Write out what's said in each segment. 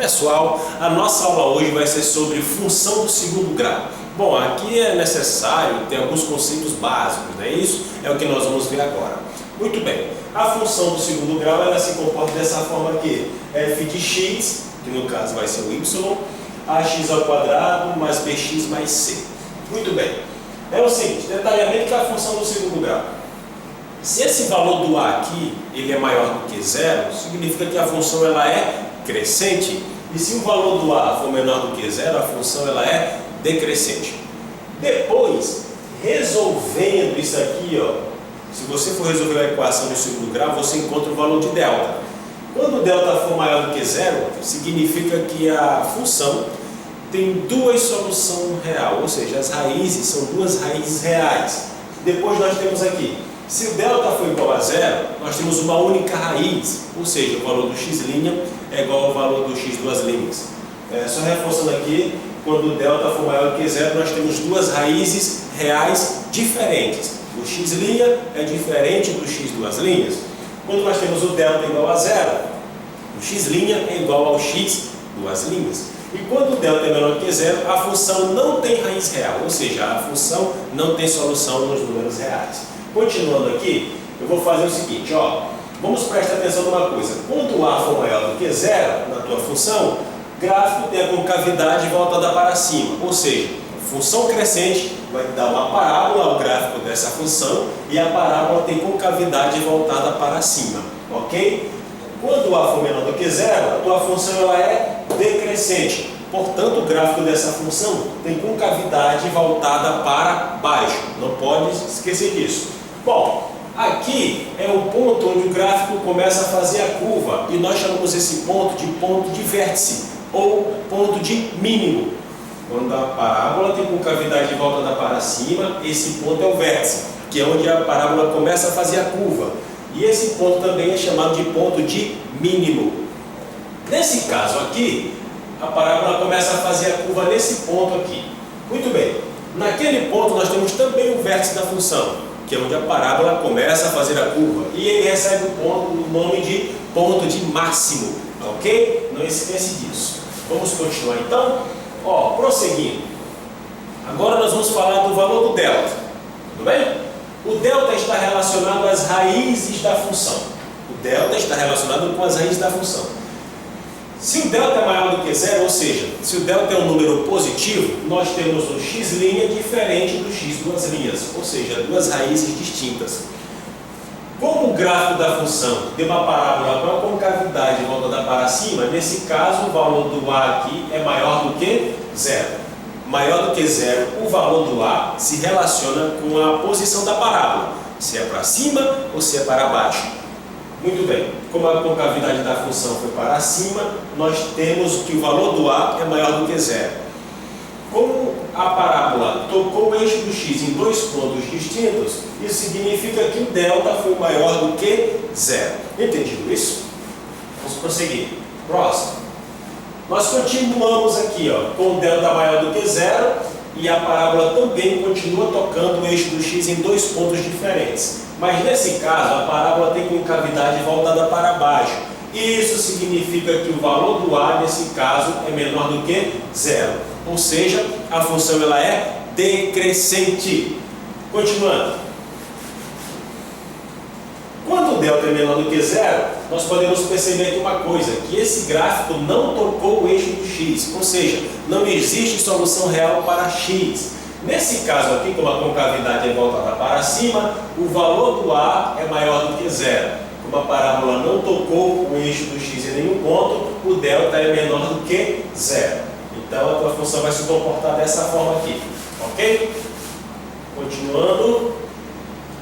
Pessoal, a nossa aula hoje vai ser sobre função do segundo grau. Bom, aqui é necessário ter alguns conceitos básicos, não é isso? É o que nós vamos ver agora. Muito bem, a função do segundo grau ela se comporta dessa forma aqui: f de x, que no caso vai ser o y, ax ao quadrado mais bx mais c. Muito bem, é o seguinte, detalhamento que é a função do segundo grau. Se esse valor do a aqui ele é maior do que zero, significa que a função ela é crescente. E se o valor do a for menor do que zero, a função ela é decrescente. Depois, resolvendo isso aqui, se você for resolver a equação do segundo grau, você encontra o valor de delta. Quando o delta for maior do que zero, significa que a função tem duas soluções reais, ou seja, as raízes são duas raízes reais. Depois nós temos aqui, se o delta for igual a zero, nós temos uma única raiz, ou seja, o valor do x' é igual ao valor do x duas linhas. Só reforçando aqui, quando o delta for maior que zero, nós temos duas raízes reais diferentes. O x' é diferente do x duas linhas. Quando nós temos o delta igual a zero, o x' é igual ao x duas linhas. E quando o delta é menor que zero, a função não tem raiz real, ou seja, a função não tem solução nos números reais. Continuando aqui, eu vou fazer o seguinte, vamos prestar atenção numa coisa. Quando o a for maior do que zero na tua função, gráfico tem a concavidade voltada para cima, ou seja, função crescente vai dar uma parábola ao gráfico dessa função e a parábola tem concavidade voltada para cima, ok? Quando o a for menor do que zero, a tua função ela é decrescente. Portanto, o gráfico dessa função tem concavidade voltada para baixo. Não pode esquecer disso. Bom, aqui é o ponto onde o gráfico começa a fazer a curva e nós chamamos esse ponto de vértice ou ponto de mínimo. Quando a parábola tem concavidade voltada para cima, esse ponto é o vértice, que é onde a parábola começa a fazer a curva. E esse ponto também é chamado de ponto de mínimo. Nesse caso aqui, a parábola começa a fazer a curva nesse ponto aqui. Muito bem, naquele ponto nós temos também o vértice da função, que é onde a parábola começa a fazer a curva. E ele recebe o nome de ponto de máximo, ok? Não esquece disso. Vamos continuar então? Prosseguindo. Agora nós vamos falar do valor do delta, tudo bem? O delta está relacionado às raízes da função. O delta está relacionado com as raízes da função. Se o delta é maior do que zero, ou seja, se o delta é um número positivo, nós temos um x' diferente do x duas linhas, ou seja, duas raízes distintas. Como o gráfico da função tem uma parábola com a concavidade voltada para cima, nesse caso o valor do a aqui é maior do que zero. Maior do que zero, o valor do a se relaciona com a posição da parábola, se é para cima ou se é para baixo. Muito bem, como a concavidade da função foi para cima, nós temos que o valor do a é maior do que zero. Como a parábola tocou o eixo do x em dois pontos distintos, isso significa que o delta foi maior do que zero. Entendido isso? Vamos prosseguir. Próximo. Nós continuamos aqui com o delta maior do que zero e a parábola também continua tocando o eixo do x em dois pontos diferentes. Mas nesse caso, a parábola tem concavidade voltada para baixo. Isso significa que o valor do a, nesse caso, é menor do que zero. Ou seja, a função ela é decrescente. Continuando. Quando o delta é menor do que zero, nós podemos perceber aqui uma coisa, que esse gráfico não tocou o eixo do x. Ou seja, não existe solução real para x. Nesse caso aqui, como a concavidade é voltada para cima, o valor do a é maior do que zero. Como a parábola não tocou o eixo do x em nenhum ponto, o delta é menor do que zero. Então a tua função vai se comportar dessa forma aqui, ok? Continuando.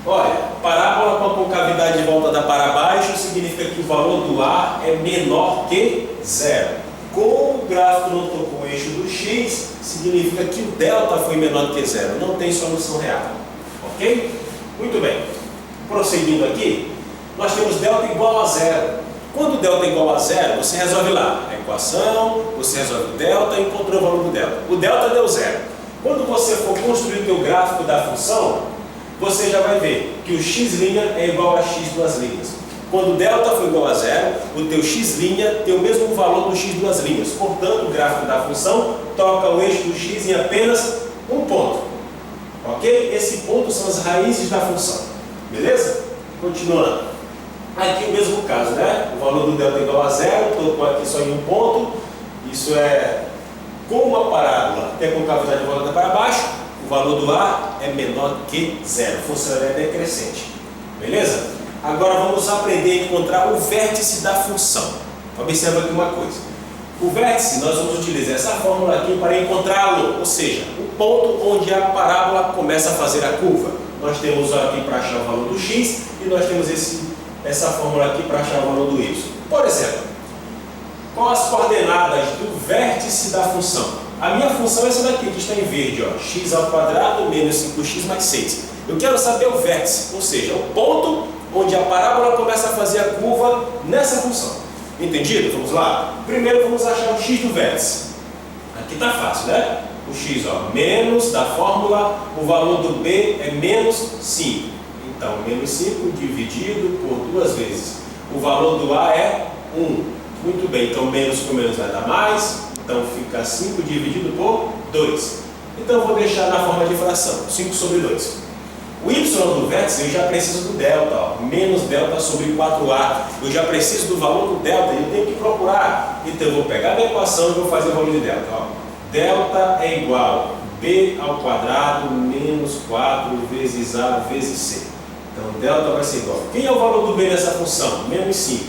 Olha, parábola com a concavidade voltada para baixo significa que o valor do a é menor que zero. Como o gráfico não tocou o eixo do x, significa que o delta foi menor do que zero. Não tem solução real. Ok? Muito bem. Prosseguindo aqui, nós temos delta igual a zero. Quando o delta é igual a zero, você resolve lá a equação, você resolve o delta e encontrou o valor do delta. O delta deu zero. Quando você for construir o teu gráfico da função, você já vai ver que o x' é igual a x duas linhas. Quando delta for igual a zero, o teu x' tem o mesmo valor do x duas linhas. Portanto, o gráfico da função toca o eixo do x em apenas um ponto. Ok? Esse ponto são as raízes da função. Beleza? Continuando. Aqui o mesmo caso, né? O valor do delta é igual a zero, tocou aqui só em um ponto. Isso é, como a parábola tem a concavidade voltada para baixo, o valor do A é menor que zero. A função é decrescente. Beleza? Agora vamos aprender a encontrar o vértice da função. Observa aqui uma coisa. O vértice, nós vamos utilizar essa fórmula aqui para encontrá-lo, ou seja, o ponto onde a parábola começa a fazer a curva. Nós temos aqui para achar o valor do x e nós temos essa fórmula aqui para achar o valor do y. Por exemplo, quais as coordenadas do vértice da função? A minha função é essa daqui, que está em verde, ó, x ao quadrado menos 5x mais 6. Eu quero saber o vértice, ou seja, o ponto onde a parábola começa a fazer a curva nessa função. Entendido? Vamos lá? Primeiro vamos achar o x do vértice. Aqui está fácil, né? O x, ó, menos da fórmula, o valor do b é menos 5. Então, menos 5 dividido por 2 vezes. O valor do a é 1. Muito bem, então menos com menos vai dar mais. Então fica 5 dividido por 2. Então eu vou deixar na forma de fração, 5 sobre 2. O y do vértice eu já preciso do delta, ó, menos delta sobre 4a. Eu já preciso do valor do delta e eu tenho que procurar. Então eu vou pegar a equação e vou fazer o valor de delta. Ó. Delta é igual a b ao quadrado menos 4 vezes a vezes c. Então delta vai ser igual. Quem é o valor do b nessa função? Menos 5.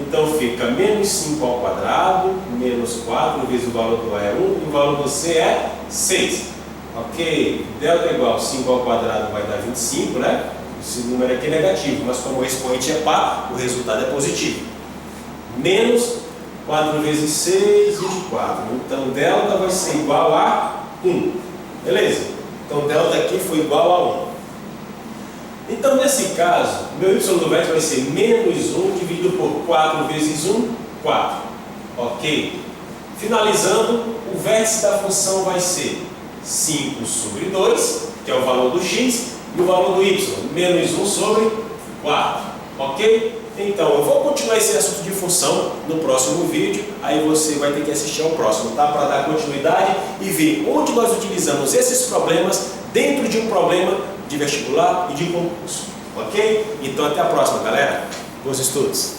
Então fica menos 5 ao quadrado menos 4 vezes o valor do a é 1 e o valor do c é 6. Ok, delta é igual a 5 ao quadrado vai dar 25, né? Esse número aqui é negativo, mas como o expoente é par, o resultado é positivo. Menos 4 vezes 6, 24. Então delta vai ser igual a 1. Beleza? Então delta aqui foi igual a 1. Então nesse caso, meu y do vértice vai ser menos 1 dividido por 4 vezes 1, 4. Ok? Finalizando, o vértice da função vai ser 5 sobre 2, que é o valor do x, e o valor do y, menos 1 sobre 4. Ok? Então, eu vou continuar esse assunto de função no próximo vídeo, aí você vai ter que assistir ao próximo, tá? Para dar continuidade e ver onde nós utilizamos esses problemas dentro de um problema de vestibular e de concurso. Ok? Então, até a próxima, galera. Bons estudos!